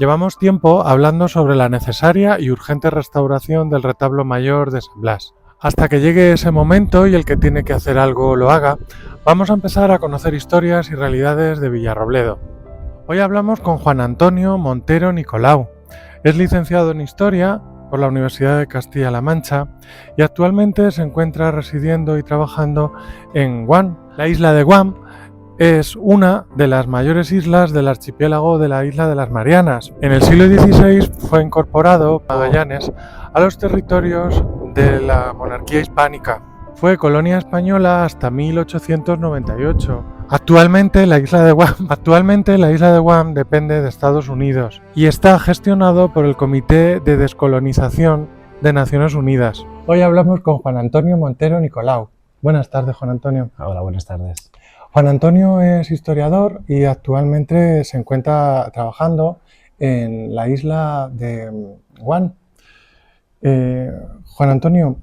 Llevamos tiempo hablando sobre la necesaria y urgente restauración del retablo mayor de San Blas. Hasta que llegue ese momento y el que tiene que hacer algo lo haga, vamos a empezar a conocer historias y realidades de Villarrobledo. Hoy hablamos con Juan Antonio Montero Nicolau. Es licenciado en Historia por la Universidad de Castilla-La Mancha y actualmente se encuentra residiendo y trabajando en Guam. La isla de Guam es una de las mayores islas del archipiélago de la isla de las Marianas. En el siglo XVI fue incorporado Magallanes a los territorios de la monarquía hispánica. Fue colonia española hasta 1898. Actualmente la isla de Guam depende de Estados Unidos y está gestionado por el Comité de Descolonización de Naciones Unidas. Hoy hablamos con Juan Antonio Montero Nicolau. Buenas tardes, Juan Antonio. Hola, buenas tardes. Juan Antonio es historiador y actualmente se encuentra trabajando en la isla de Guam. Juan Antonio,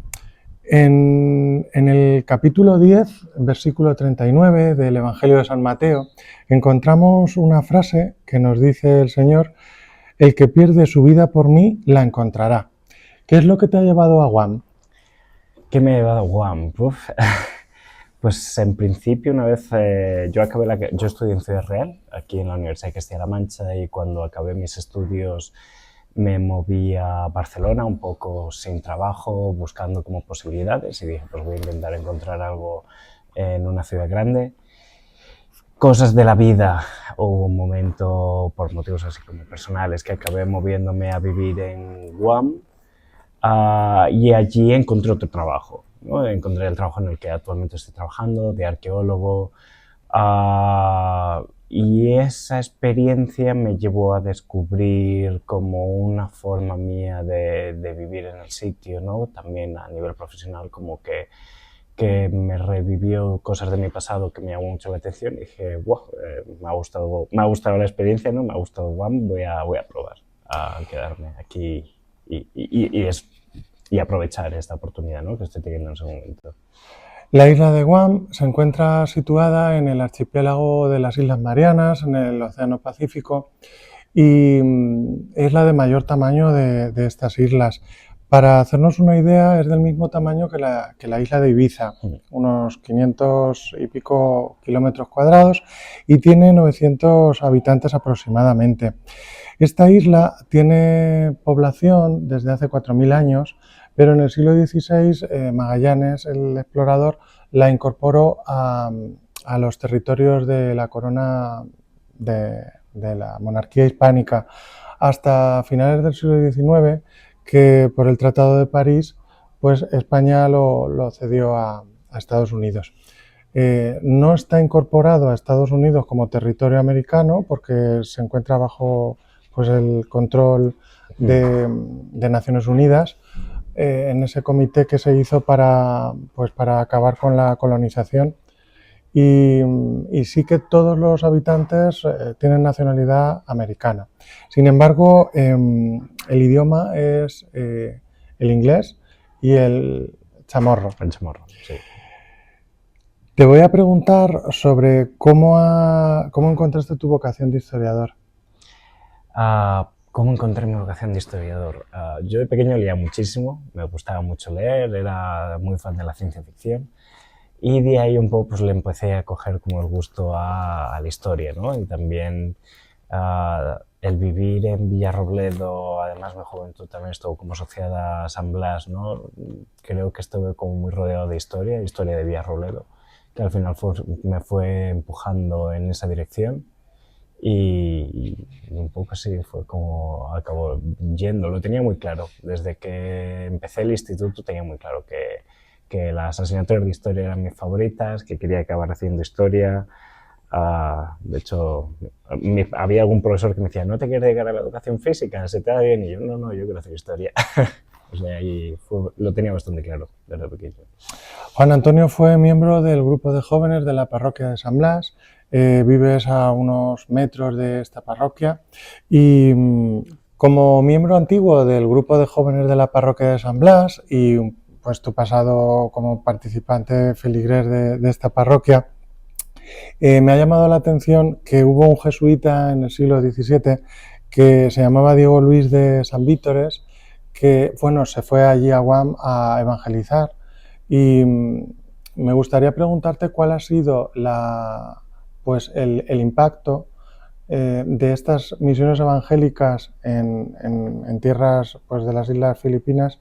en el capítulo 10, versículo 39 del Evangelio de San Mateo, encontramos una frase que nos dice el Señor: el que pierde su vida por mí, la encontrará. ¿Qué es lo que te ha llevado a Guam? ¿Qué me ha llevado a Guam? Pues en principio, una vez yo estudié en Ciudad Real, aquí en la Universidad de Castilla-La Mancha, y cuando acabé mis estudios me moví a Barcelona un poco sin trabajo, buscando como posibilidades, y dije, pues voy a intentar encontrar algo en una ciudad grande. Cosas de la vida, hubo un momento, por motivos así como personales, que acabé moviéndome a vivir en Guam, y allí encontré otro trabajo, ¿no? Encontré el trabajo en el que actualmente estoy trabajando, de arqueólogo, y esa experiencia me llevó a descubrir como una forma mía de vivir en el sitio, ¿no? También a nivel profesional, como que me revivió cosas de mi pasado que me llamó mucho la atención, y dije, wow, me ha gustado la experiencia, ¿no? Me ha gustado Guam, voy a probar a quedarme aquí y aprovechar esta oportunidad, ¿no?, que estoy teniendo en ese momento. La isla de Guam se encuentra situada en el archipiélago de las Islas Marianas, en el Océano Pacífico, y es la de mayor tamaño de estas islas. Para hacernos una idea, es del mismo tamaño que la isla de Ibiza, unos 500 y pico kilómetros cuadrados, y tiene 900 habitantes aproximadamente. Esta isla tiene población desde hace 4.000 años, pero en el siglo XVI Magallanes, el explorador, la incorporó a los territorios de la corona de la monarquía hispánica hasta finales del siglo XIX, que por el Tratado de París, pues España lo cedió a Estados Unidos. No está incorporado a Estados Unidos como territorio americano porque se encuentra bajo pues el control de Naciones Unidas, en ese comité que se hizo para acabar con la colonización, y sí que todos los habitantes tienen nacionalidad americana. Sin embargo, el idioma es el inglés y el chamorro. El chamorro, sí. Te voy a preguntar sobre cómo encontraste tu vocación de historiador. ¿Cómo encontré mi vocación de historiador? Yo de pequeño leía muchísimo, me gustaba mucho leer, era muy fan de la ciencia ficción, y de ahí un poco pues le empecé a coger como el gusto a la historia, ¿no? Y también el vivir en Villarrobledo, además mi juventud también estuvo como asociada a San Blas, ¿no? Creo que estuve como muy rodeado de historia de Villarrobledo, que al final me fue empujando en esa dirección. Y un poco así fue como acabó yendo. Lo tenía muy claro. Desde que empecé el instituto tenía muy claro que las asignaturas de historia eran mis favoritas, que quería acabar haciendo historia. De hecho, había algún profesor que me decía, ¿no te quieres dedicar a la educación física? ¿Se te da bien? Y yo, no, yo quiero hacer historia. O sea, lo tenía bastante claro desde pequeño. Juan Antonio fue miembro del grupo de jóvenes de la parroquia de San Blas. Vives a unos metros de esta parroquia y como miembro antiguo del grupo de jóvenes de la parroquia de San Blas y pues tu pasado como participante feligrés de esta parroquia, me ha llamado la atención que hubo un jesuita en el siglo XVII que se llamaba Diego Luis de Sanvítores, que bueno, se fue allí a Guam a evangelizar y me gustaría preguntarte cuál ha sido pues el impacto de estas misiones evangélicas en tierras pues, de las Islas Filipinas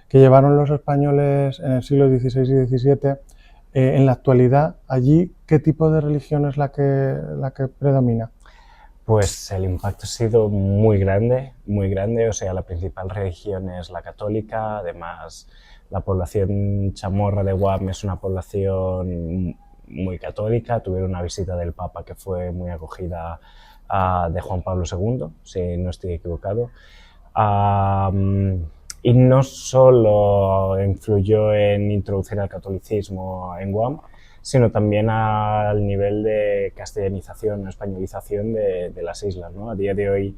que llevaron los españoles en el siglo XVI y XVII. En la actualidad, allí, ¿qué tipo de religión es la que predomina? Pues el impacto ha sido muy grande, o sea, la principal religión es la católica, además la población chamorra de Guam es una población muy católica, tuvieron una visita del Papa que fue muy acogida de Juan Pablo II, si no estoy equivocado. Y no solo influyó en introducir el catolicismo en Guam, sino también al nivel de castellanización, españolización de las islas, ¿no? A día de hoy,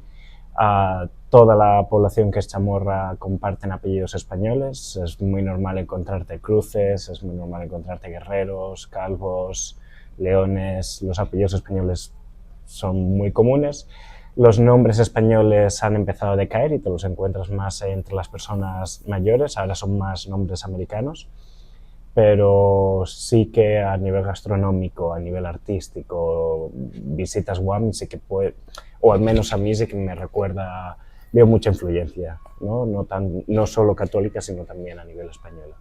toda la población que es chamorra comparten apellidos españoles, es muy normal encontrarte cruces, es muy normal encontrarte guerreros, calvos, leones, los apellidos españoles son muy comunes. Los nombres españoles han empezado a decaer y te los encuentras más entre las personas mayores, ahora son más nombres americanos, pero sí que a nivel gastronómico, a nivel artístico, visitas Guam sí que puede, o al menos a mí sí que me recuerda, veo mucha influencia, ¿no? No solo católica, sino también a nivel español.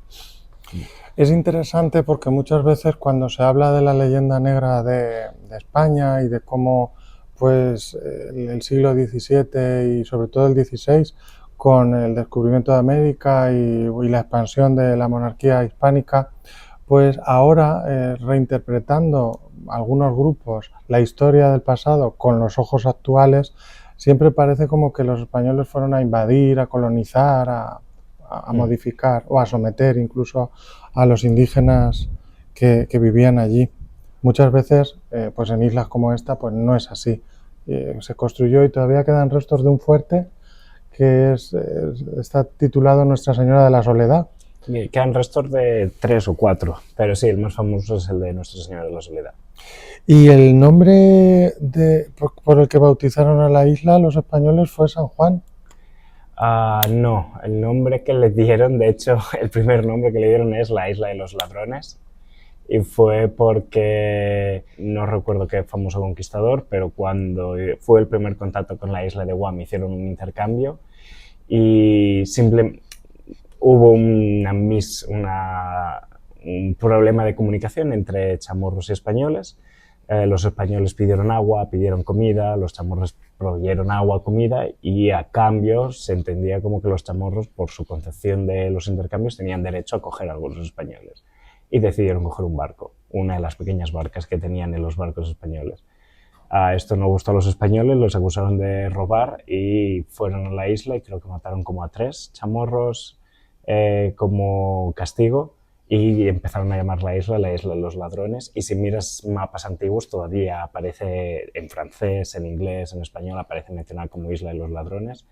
Es interesante porque muchas veces cuando se habla de la leyenda negra de España y de cómo pues, el siglo XVII y sobre todo el XVI, con el descubrimiento de América y la expansión de la monarquía hispánica, pues ahora reinterpretando algunos grupos la historia del pasado con los ojos actuales, siempre parece como que los españoles fueron a invadir, a colonizar, a modificar o a someter incluso a los indígenas que vivían allí. Muchas veces, pues en islas como esta, pues no es así. Se construyó y todavía quedan restos de un fuerte que está titulado Nuestra Señora de la Soledad. Quedan restos de 3 o 4, pero sí, el más famoso es el de Nuestra Señora de la Soledad. Y el nombre por el que bautizaron a la isla los españoles fue San Juan. No, el nombre que le dieron, de hecho, el primer nombre que le dieron es la Isla de los Ladrones, y fue porque, no recuerdo qué famoso conquistador, pero cuando fue el primer contacto con la isla de Guam hicieron un intercambio y hubo un problema de comunicación entre chamorros y españoles. Los españoles pidieron agua, pidieron comida, los chamorros proveyeron agua, comida, y a cambio se entendía como que los chamorros, por su concepción de los intercambios, tenían derecho a coger a algunos españoles. Y decidieron coger un barco, una de las pequeñas barcas que tenían en los barcos españoles. Esto no gustó a los españoles, los acusaron de robar y fueron a la isla y creo que mataron como a 3 chamorros como castigo, y empezaron a llamar la isla de los Ladrones. Y si miras mapas antiguos todavía aparece en francés, en inglés, en español, aparece mencionada como Isla de los Ladrones.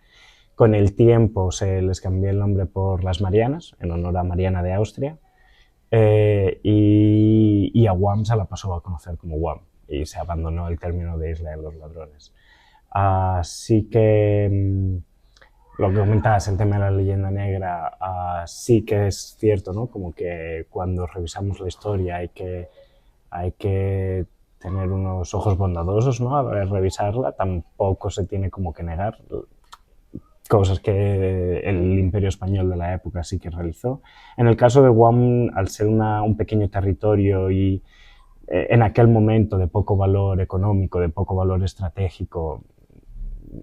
Con el tiempo se les cambió el nombre por las Marianas, en honor a Mariana de Austria, y a Guam se la pasó a conocer como Guam y se abandonó el término de Isla de los Ladrones. Así que lo que comentabas, el tema de la leyenda negra, sí que es cierto, ¿no? Como que cuando revisamos la historia hay que tener unos ojos bondadosos, ¿no? A ver, revisarla, tampoco se tiene como que negar cosas que el Imperio Español de la época sí que realizó. En el caso de Guam, al ser un pequeño territorio y en aquel momento de poco valor económico, de poco valor estratégico,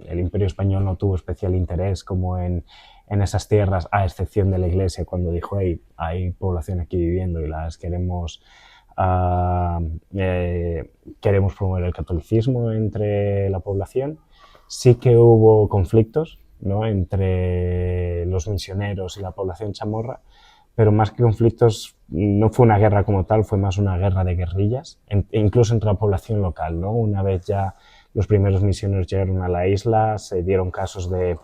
el Imperio Español no tuvo especial interés como en esas tierras, a excepción de la Iglesia, cuando dijo: hey, hay población aquí viviendo y las queremos promover el catolicismo entre la población. Sí que hubo conflictos, ¿no?, entre los misioneros y la población chamorra, pero más que conflictos no fue una guerra como tal, fue más una guerra de guerrillas, incluso entre la población local, ¿no? Una vez ya los primeros misioneros llegaron a la isla, se dieron casos de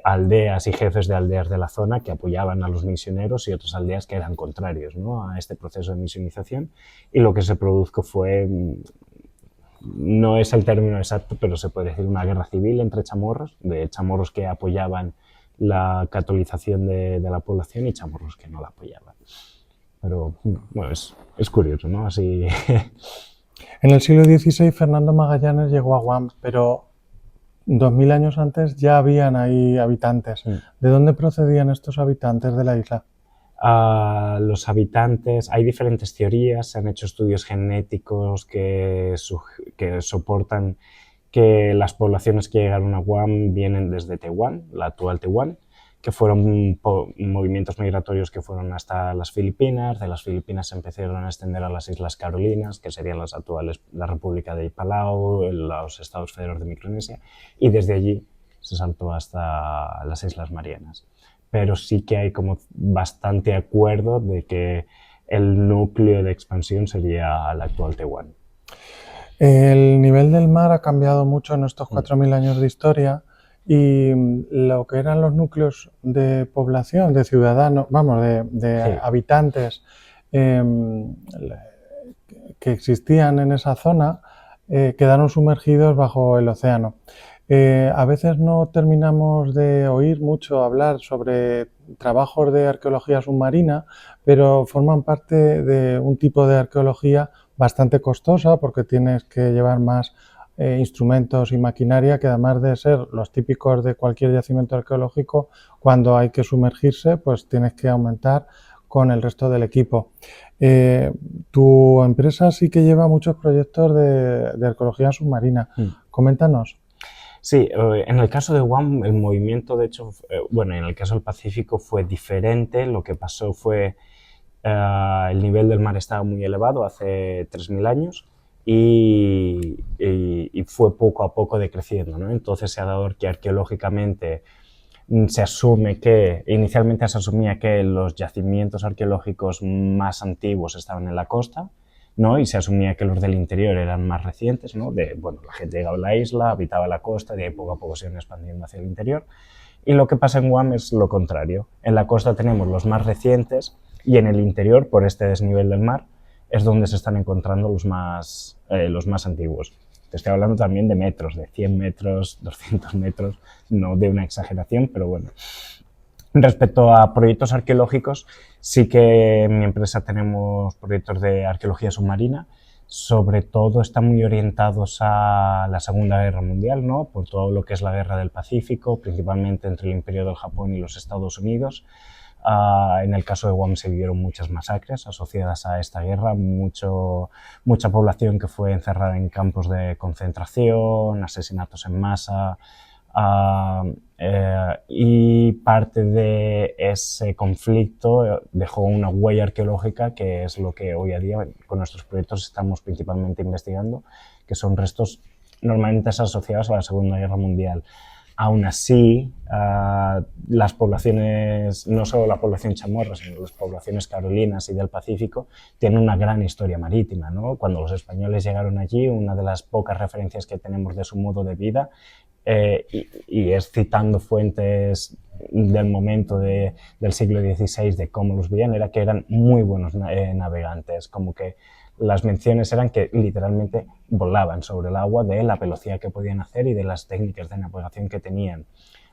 aldeas y jefes de aldeas de la zona que apoyaban a los misioneros y otras aldeas que eran contrarios, ¿no?, a este proceso de misionización, y lo que se produjo fue no es el término exacto, pero se puede decir una guerra civil entre chamorros, de chamorros que apoyaban la catolización de la población y chamorros que no la apoyaban. Pero bueno, es curioso, ¿no? Así. En el siglo XVI Fernando Magallanes llegó a Guam, pero 2000 años antes ya habían ahí habitantes. ¿De dónde procedían estos habitantes de la isla? Los habitantes, hay diferentes teorías, se han hecho estudios genéticos que soportan que las poblaciones que llegaron a Guam vienen desde Taiwán, la actual Taiwán, que fueron movimientos migratorios que fueron hasta las Filipinas. De las Filipinas se empezaron a extender a las Islas Carolinas, que serían las actuales, la República de Palau, los Estados Federados de Micronesia, y desde allí se saltó hasta las Islas Marianas. Pero sí que hay como bastante acuerdo de que el núcleo de expansión sería la actual Taiwán. El nivel del mar ha cambiado mucho en estos 4000 años de historia y lo que eran los núcleos de población, de ciudadanos, vamos, de habitantes que existían en esa zona, quedaron sumergidos bajo el océano. A veces no terminamos de oír mucho hablar sobre trabajos de arqueología submarina, pero forman parte de un tipo de arqueología bastante costosa porque tienes que llevar más instrumentos y maquinaria que, además de ser los típicos de cualquier yacimiento arqueológico, cuando hay que sumergirse pues tienes que aumentar con el resto del equipo. Tu empresa sí que lleva muchos proyectos de arqueología submarina. Coméntanos. Sí, en el caso de Guam el movimiento, de hecho, bueno, en el caso del Pacífico fue diferente. Lo que pasó fue el nivel del mar estaba muy elevado hace 3000 años y fue poco a poco decreciendo, ¿no? Entonces se ha dado que arqueológicamente se asume que, inicialmente se asumía que los yacimientos arqueológicos más antiguos estaban en la costa, ¿no? Y se asumía que los del interior eran más recientes, ¿no? Bueno, la gente llegaba a la isla, habitaba la costa y de ahí poco a poco se iban expandiendo hacia el interior. Y lo que pasa en Guam es lo contrario. En la costa tenemos los más recientes y en el interior, por este desnivel del mar, es donde se están encontrando los más antiguos. Te estoy hablando también de metros, de 100 metros, 200 metros, no de una exageración, pero bueno. Respecto a proyectos arqueológicos, sí que en mi empresa tenemos proyectos de arqueología submarina. Sobre todo están muy orientados a la Segunda Guerra Mundial, ¿no? Por todo lo que es la Guerra del Pacífico, principalmente entre el Imperio del Japón y los Estados Unidos. En el caso de Guam se vivieron muchas masacres asociadas a esta guerra, mucha población que fue encerrada en campos de concentración, asesinatos en masa, y parte de ese conflicto dejó una huella arqueológica que es lo que hoy a día con nuestros proyectos estamos principalmente investigando, que son restos normalmente asociados a la Segunda Guerra Mundial. Aún así, las poblaciones, no solo la población chamorra, sino las poblaciones carolinas y del Pacífico, tienen una gran historia marítima, ¿no? Cuando los españoles llegaron allí, una de las pocas referencias que tenemos de su modo de vida, y es citando fuentes del momento del siglo XVI de cómo los veían, era que eran muy buenos navegantes, como que las menciones eran que literalmente volaban sobre el agua de la velocidad que podían hacer y de las técnicas de navegación que tenían.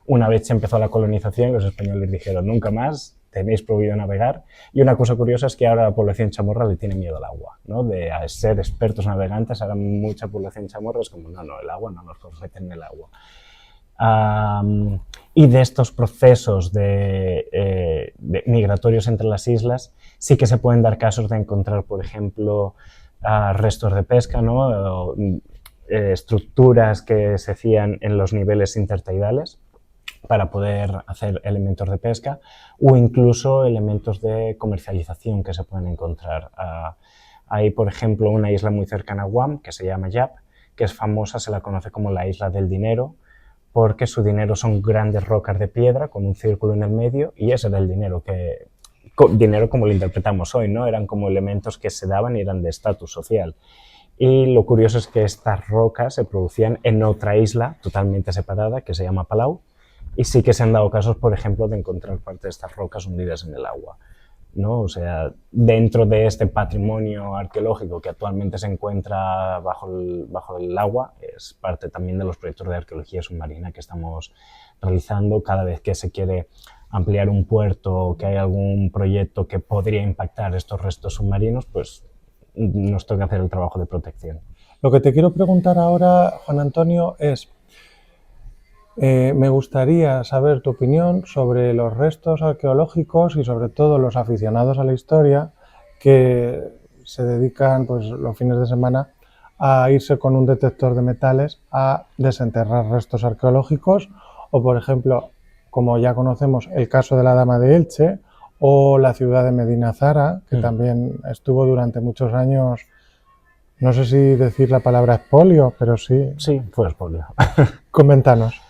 Una vez se empezó la colonización, los españoles dijeron nunca más, tenéis prohibido navegar, y una cosa curiosa es que ahora la población chamorra le tiene miedo al agua, ¿no? De ser expertos navegantes, ahora mucha población chamorra es como, no, el agua no nos meten en el agua. Y de estos procesos de migratorios entre las islas sí que se pueden dar casos de encontrar, por ejemplo, restos de pesca, ¿no? Estructuras que se hacían en los niveles intertidales para poder hacer elementos de pesca o incluso elementos de comercialización que se pueden encontrar. Hay, por ejemplo, una isla muy cercana a Guam que se llama Yap, que es famosa, se la conoce como la isla del dinero, porque su dinero son grandes rocas de piedra con un círculo en el medio y ese era el dinero dinero como lo interpretamos hoy, ¿no? Eran como elementos que se daban y eran de estatus social. Y lo curioso es que estas rocas se producían en otra isla totalmente separada que se llama Palau y sí que se han dado casos, por ejemplo, de encontrar parte de estas rocas hundidas en el agua. ¿no? O sea, dentro de este patrimonio arqueológico que actualmente se encuentra bajo el agua, es parte también de los proyectos de arqueología submarina que estamos realizando cada vez que se quiere ampliar un puerto o que hay algún proyecto que podría impactar estos restos submarinos, pues nos toca hacer el trabajo de protección. Lo que te quiero preguntar ahora, Juan Antonio, es, me gustaría saber tu opinión sobre los restos arqueológicos y sobre todo los aficionados a la historia que se dedican pues, los fines de semana a irse con un detector de metales a desenterrar restos arqueológicos o, por ejemplo, como ya conocemos, el caso de la Dama de Elche o la ciudad de Medina Zara, que también estuvo durante muchos años, no sé si decir la palabra expolio, pero sí. Sí, fue expolio. Coméntanos.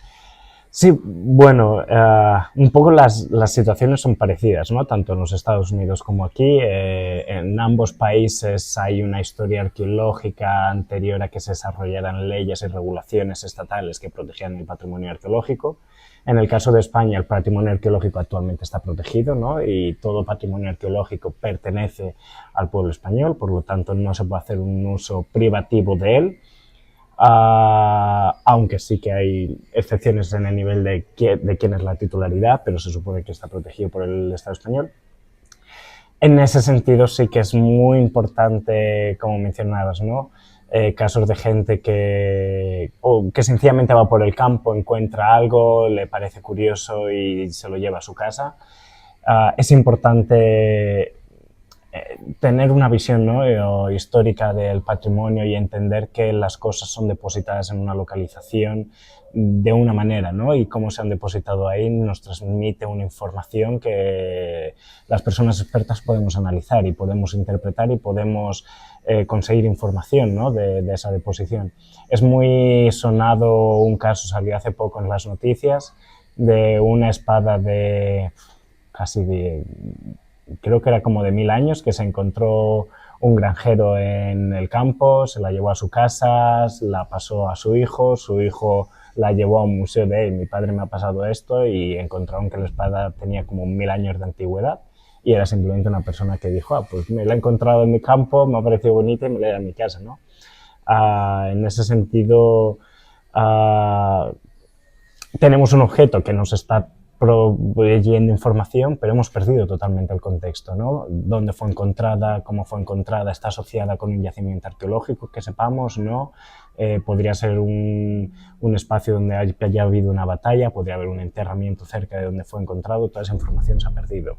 Sí, bueno, un poco las situaciones son parecidas, ¿no? Tanto en los Estados Unidos como aquí. En ambos países hay una historia arqueológica anterior a que se desarrollaran leyes y regulaciones estatales que protegían el patrimonio arqueológico. En el caso de España, el patrimonio arqueológico actualmente está protegido, ¿no? Y todo patrimonio arqueológico pertenece al pueblo español, por lo tanto no se puede hacer un uso privativo de él. Aunque sí que hay excepciones en el nivel de quién es la titularidad, pero se supone que está protegido por el Estado español. En ese sentido sí que es muy importante, como mencionabas, ¿no? Casos de gente que sencillamente va por el campo, encuentra algo, le parece curioso y se lo lleva a su casa. Es importante tener una visión, ¿no? Histórica del patrimonio y entender que las cosas son depositadas en una localización de una manera, ¿no? Y cómo se han depositado ahí nos transmite una información que las personas expertas podemos analizar y podemos interpretar y podemos conseguir información, ¿no? de esa deposición. Es muy sonado un caso, salió hace poco en las noticias, de una espada de casi creo que era como de 1000 años, que se encontró un granjero en el campo, se la llevó a su casa, la pasó a su hijo la llevó a un museo de mi padre me ha pasado esto, y encontraron que la espada tenía como 1000 años de antigüedad y era simplemente una persona que dijo, pues me la he encontrado en mi campo, me ha parecido bonita y me la he ido a mi casa, ¿no? En ese sentido, tenemos un objeto que nos está proveyendo información, pero hemos perdido totalmente el contexto, ¿no? Dónde fue encontrada, cómo fue encontrada, está asociada con un yacimiento arqueológico que sepamos, ¿no? Podría ser un espacio donde haya habido una batalla, podría haber un enterramiento cerca de donde fue encontrado, toda esa información se ha perdido,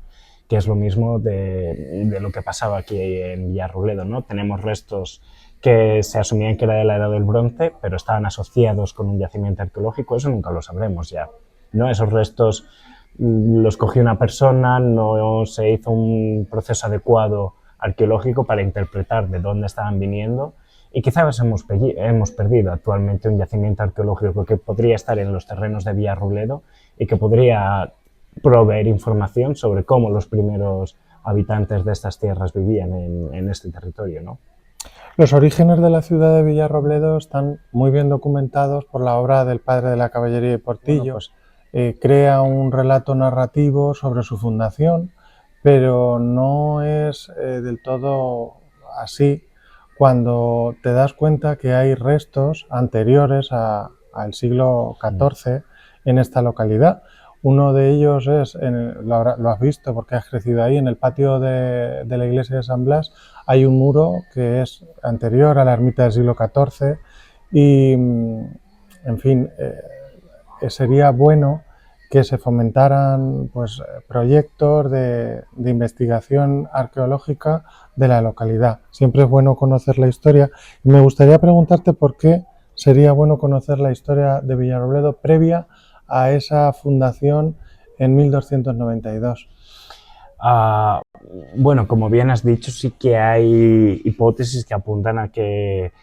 que es lo mismo de lo que pasaba aquí en Villarrobledo, ¿no? Tenemos restos que se asumían que era de la Edad del Bronce, pero estaban asociados con un yacimiento arqueológico, eso nunca lo sabremos ya, ¿no? Esos restos los cogió una persona, no se hizo un proceso adecuado arqueológico para interpretar de dónde estaban viniendo y quizás hemos perdido actualmente un yacimiento arqueológico que podría estar en los terrenos de Villarrobledo y que podría proveer información sobre cómo los primeros habitantes de estas tierras vivían en este territorio, ¿no? Los orígenes de la ciudad de Villarrobledo están muy bien documentados por la obra del padre de la caballería de Portillo. Bueno, pues, crea un relato narrativo sobre su fundación, pero no es del todo así cuando te das cuenta que hay restos anteriores al siglo XIV en esta localidad. Uno de ellos es, lo has visto porque has crecido ahí, en el patio de la iglesia de San Blas hay un muro que es anterior a la ermita del siglo XIV y, en fin, sería bueno que se fomentaran pues, proyectos de investigación arqueológica de la localidad. Siempre es bueno conocer la historia y me gustaría preguntarte por qué sería bueno conocer la historia de Villarrobledo previa a esa fundación en 1292. Bueno, como bien has dicho, sí que hay hipótesis que apuntan a que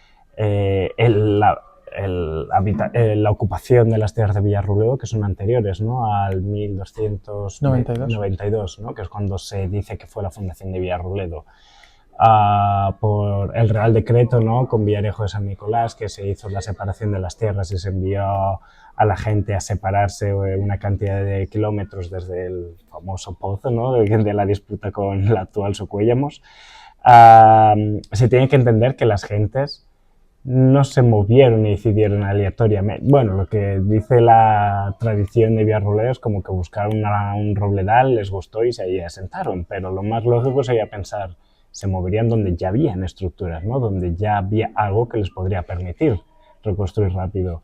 la ocupación de las tierras de Villarrobledo, que son anteriores, ¿no? Al 1292, ¿no? Que es cuando se dice que fue la fundación de Villarrobledo. por el Real Decreto, ¿no?, con Villarejo de San Nicolás, que se hizo la separación de las tierras y se envió a la gente a separarse una cantidad de kilómetros desde el famoso pozo, ¿no?, de la disputa con el actual Socuéllamos. Se tiene que entender que las gentes no se movieron y decidieron aleatoriamente. Bueno, lo que dice la tradición de Villarrobledo es como que buscaron un robledal, les gustó y se ahí asentaron, pero lo más lógico sería pensar, se moverían donde ya habían estructuras, ¿no?, donde ya había algo que les podría permitir reconstruir rápido.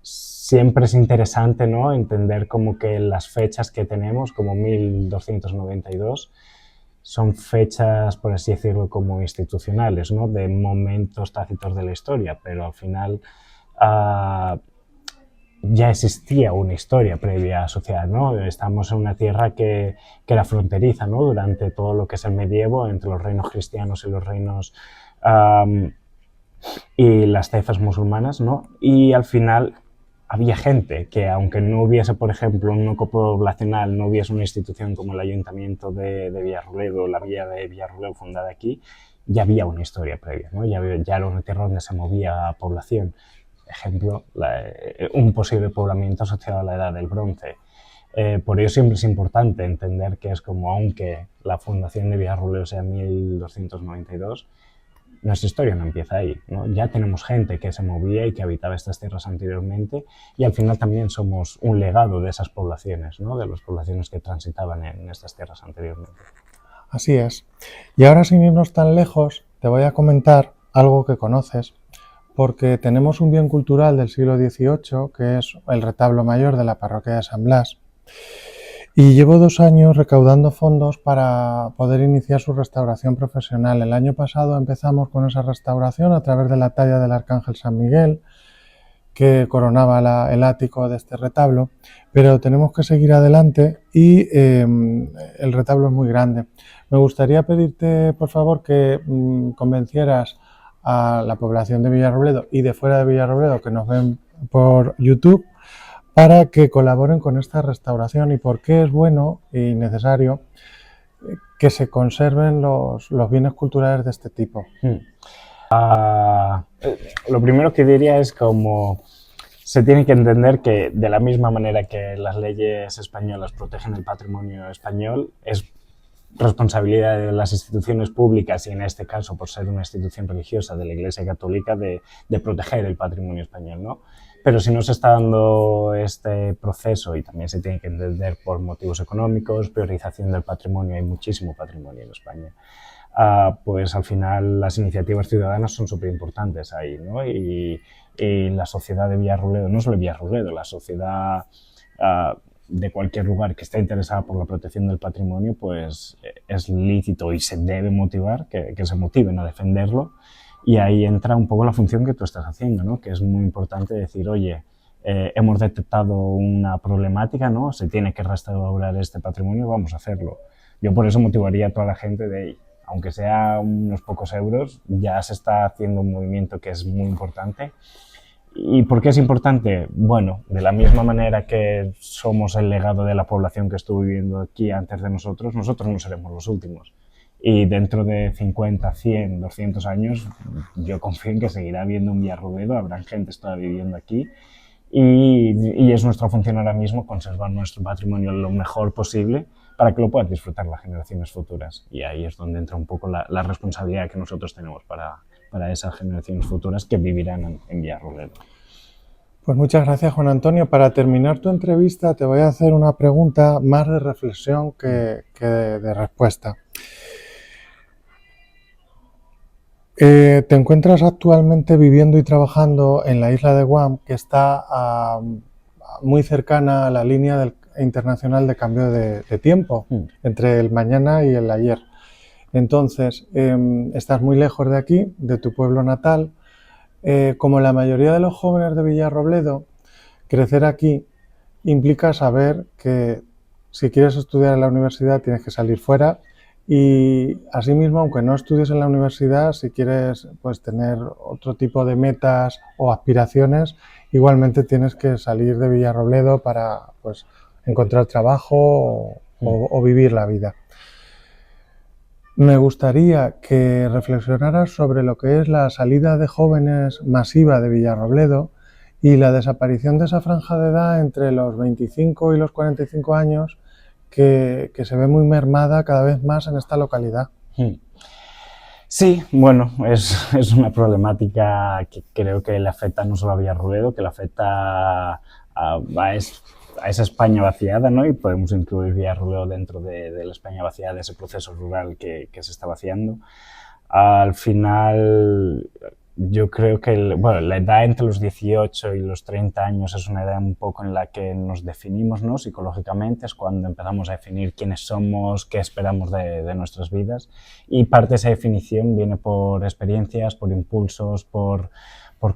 Siempre es interesante, ¿no?, entender como que las fechas que tenemos, como 1292, son fechas, por así decirlo, como institucionales, ¿no?, de momentos tácitos de la historia, pero al final ya existía una historia previa asociada, ¿no? Estamos en una tierra que era fronteriza, ¿no?, durante todo lo que es el medievo, entre los reinos cristianos y los reinos y las taifas musulmanas, ¿no? Y al final había gente que, aunque no hubiese, por ejemplo, un núcleo poblacional, no hubiese una institución como el Ayuntamiento de Villarrobledo, la Villa de Villarrobledo fundada aquí, ya había una historia previa, ¿no? Ya era una tierra donde se movía población. Ejemplo, un posible poblamiento asociado a la Edad del Bronce. Por ello siempre es importante entender que es como, aunque la fundación de Villarrobledo sea en 1292, nuestra historia no empieza ahí, ¿no? Ya tenemos gente que se movía y que habitaba estas tierras anteriormente, y al final también somos un legado de esas poblaciones, ¿no?, de las poblaciones que transitaban en estas tierras anteriormente. Así es. Y ahora, sin irnos tan lejos, te voy a comentar algo que conoces, porque tenemos un bien cultural del siglo XVIII, que es el retablo mayor de la parroquia de San Blas, y llevo 2 años recaudando fondos para poder iniciar su restauración profesional. El año pasado empezamos con esa restauración a través de la talla del Arcángel San Miguel, que coronaba el ático de este retablo, pero tenemos que seguir adelante y el retablo es muy grande. Me gustaría pedirte, por favor, que convencieras a la población de Villarrobledo y de fuera de Villarrobledo que nos ven por YouTube para que colaboren con esta restauración y por qué es bueno y necesario que se conserven los bienes culturales de este tipo. Lo primero que diría es como se tiene que entender que de la misma manera que las leyes españolas protegen el patrimonio español, es responsabilidad de las instituciones públicas, y en este caso por ser una institución religiosa de la Iglesia Católica, de proteger el patrimonio español, ¿no? Pero si no se está dando este proceso, y también se tiene que entender por motivos económicos, priorización del patrimonio, hay muchísimo patrimonio en España, pues al final las iniciativas ciudadanas son súper importantes ahí, ¿no? Y la sociedad de Villarrobledo, no solo Villarrobledo, la sociedad de cualquier lugar que esté interesada por la protección del patrimonio, pues es lícito y se debe motivar, que se motiven a defenderlo. Y ahí entra un poco la función que tú estás haciendo, ¿no?, que es muy importante decir, oye, hemos detectado una problemática, ¿no?, se tiene que restaurar este patrimonio, vamos a hacerlo. Yo por eso motivaría a toda la gente de, aunque sea unos pocos euros, ya se está haciendo un movimiento que es muy importante. ¿Y por qué es importante? Bueno, de la misma manera que somos el legado de la población que estuvo viviendo aquí antes de nosotros no seremos los últimos. Y dentro de 50, 100, 200 años, yo confío en que seguirá habiendo un Villarrobledo, habrá gente todavía viviendo aquí, y es nuestra función ahora mismo conservar nuestro patrimonio lo mejor posible para que lo puedan disfrutar las generaciones futuras. Y ahí es donde entra un poco la responsabilidad que nosotros tenemos para esas generaciones futuras que vivirán en Villarrobledo. Pues muchas gracias, Juan Antonio. Para terminar tu entrevista te voy a hacer una pregunta más de reflexión que de respuesta. Te encuentras actualmente viviendo y trabajando en la isla de Guam, que está muy cercana a la línea internacional de cambio de tiempo, entre el mañana y el ayer. Entonces, estás muy lejos de aquí, de tu pueblo natal. Como la mayoría de los jóvenes de Villarrobledo, crecer aquí implica saber que si quieres estudiar en la universidad tienes que salir fuera, y asimismo, aunque no estudies en la universidad, si quieres pues tener otro tipo de metas o aspiraciones, igualmente tienes que salir de Villarrobledo para pues encontrar trabajo o vivir la vida. Me gustaría que reflexionaras sobre lo que es la salida de jóvenes masiva de Villarrobledo y la desaparición de esa franja de edad entre los 25 y los 45 años que se ve muy mermada cada vez más en esta localidad. Sí, bueno, es una problemática que creo que le afecta no solo a Villarrobledo, que le afecta a esa España vaciada, ¿no? Y podemos incluir Villarrobledo dentro de la España vaciada, de ese proceso rural que se está vaciando. Al final, yo creo que la edad entre los 18 y los 30 años es una edad un poco en la que nos definimos, ¿no? Psicológicamente, es cuando empezamos a definir quiénes somos, qué esperamos de nuestras vidas, y parte de esa definición viene por experiencias, por impulsos, por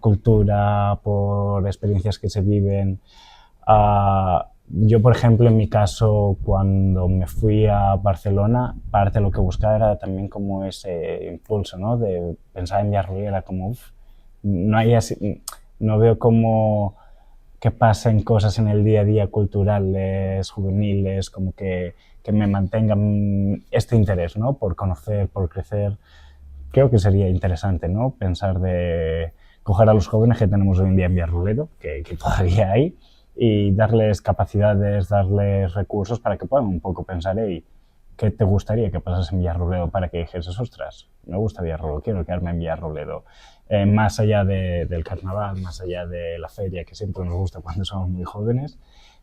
cultura, por experiencias que se viven. Yo, por ejemplo, en mi caso, cuando me fui a Barcelona, parte de lo que buscaba era también como ese impulso, ¿no? De pensar en Villarrobledo, era como, no veo como que pasen cosas en el día a día culturales, juveniles, como que me mantengan este interés, ¿no? Por conocer, por crecer. Creo que sería interesante, ¿no? Pensar de coger a los jóvenes que tenemos hoy en día en Villarrobledo, que todavía hay, y darles capacidades, darles recursos para que puedan un poco pensar, hey, ¿qué te gustaría que pasase en Villarrobledo para que dijeses, ostras, me gusta Villarrobledo, quiero quedarme en Villarrobledo? Más allá del carnaval, más allá de la feria, que siempre nos gusta cuando somos muy jóvenes,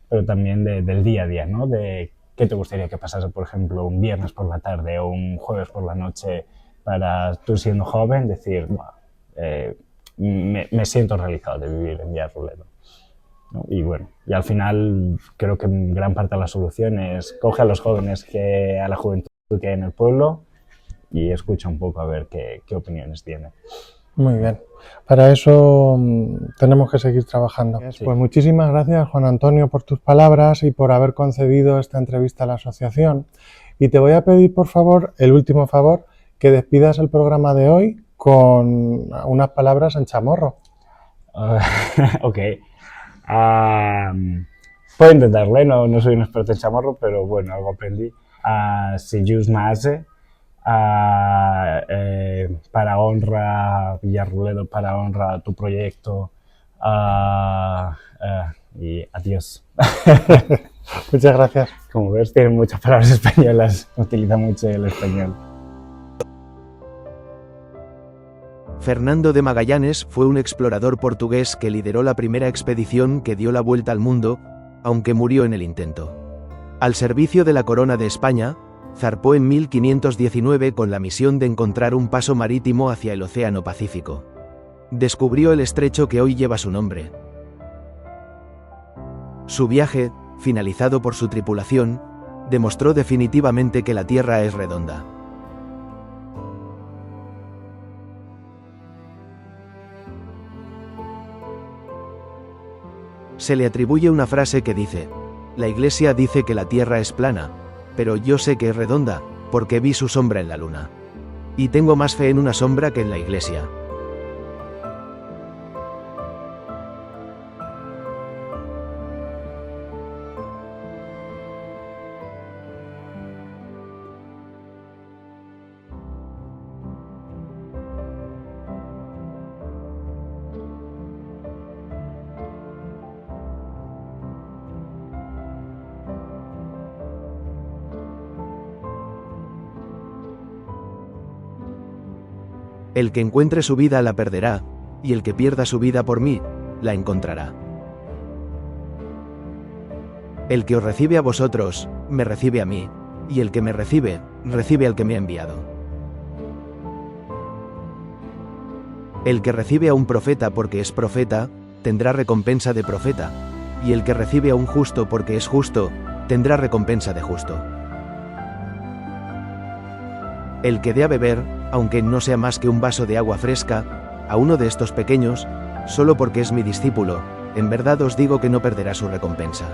pero también del día a día, ¿no? De qué te gustaría que pasase, por ejemplo, un viernes por la tarde o un jueves por la noche para tú siendo joven decir, me siento realizado de vivir en Villarrobledo, ¿no? Y bueno, y al final creo que gran parte de la solución es coge a los jóvenes, a la juventud que hay en el pueblo y escucha un poco a ver qué opiniones tiene. Muy bien. Para eso tenemos que seguir trabajando. Sí. Pues muchísimas gracias, Juan Antonio, por tus palabras y por haber concedido esta entrevista a la asociación. Y te voy a pedir, por favor, el último favor, que despidas el programa de hoy con unas palabras en chamorro. Ok. Puedo intentarlo, no soy un experto en chamorro, pero bueno, algo aprendí. Si just m'hace, para honra Villarrobledo, para honra tu proyecto, y adiós. Muchas gracias. Como ves, tienen muchas palabras españolas, utiliza mucho el español. Fernando de Magallanes fue un explorador portugués que lideró la primera expedición que dio la vuelta al mundo, aunque murió en el intento. Al servicio de la corona de España, zarpó en 1519 con la misión de encontrar un paso marítimo hacia el Océano Pacífico. Descubrió el estrecho que hoy lleva su nombre. Su viaje, finalizado por su tripulación, demostró definitivamente que la Tierra es redonda. Se le atribuye una frase que dice: la Iglesia dice que la Tierra es plana, pero yo sé que es redonda, porque vi su sombra en la luna. Y tengo más fe en una sombra que en la Iglesia. El que encuentre su vida la perderá, y el que pierda su vida por mí, la encontrará. El que os recibe a vosotros, me recibe a mí, y el que me recibe, recibe al que me ha enviado. El que recibe a un profeta porque es profeta, tendrá recompensa de profeta, y el que recibe a un justo porque es justo, tendrá recompensa de justo. El que dé a beber, aunque no sea más que un vaso de agua fresca, a uno de estos pequeños, solo porque es mi discípulo, en verdad os digo que no perderá su recompensa.